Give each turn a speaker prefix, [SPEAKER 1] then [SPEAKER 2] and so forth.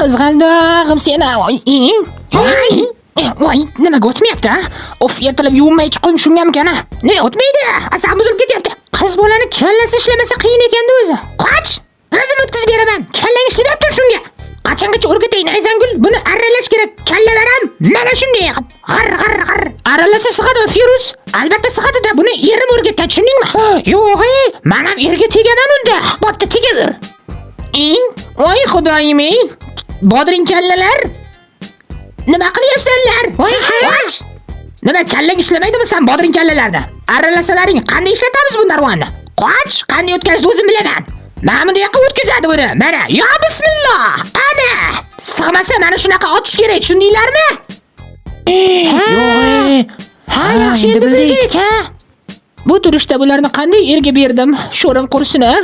[SPEAKER 1] qizg'aldig'im seni. Voy, nimaga o'tmayapti? Of, ertalab yuvinmay chiqdim shungamkan. Nima o'tmaydi? Asab buzilib ketyapti. Qiz bolani kallasi ishlamasa qiyin ekanda o'zi. Qoch! O'zim o'tkazib beraman. Kallang ishlayapti shunga. Qachongacha o'rgatayin Ayzangul? Buni arralash kerak. Kalla beram. Mana shunday qilib. G'ar. Arralasa sig'adimi Firuz? Albatta sig'adi-da. Buni erim o'rgatgan, tushundingmi? Yo'q, men ham erga tegaman unda. Bo'pti, tegaver. Voy xudoyim, bodring kallalar. Nima qilyapsanlar? Voy, qoch! Nima kallang ishlamaydimi sen bodring kallalarda? Arralasalaring qanday ishlatamiz bu narvonni? Qoch, qanday o'tkazishni o'zim bilaman. Mana bunday yoqqa o'tkazadi buni. Mana, yo bismillah. Ana! Sig'masa mana shunaqa otish kerak, tushundinglarmi? Yo'q. Ha, yaxshi endi bildik, ha. Bu turishda bularni qanday erga berdim? Sho'rim qursin, ha?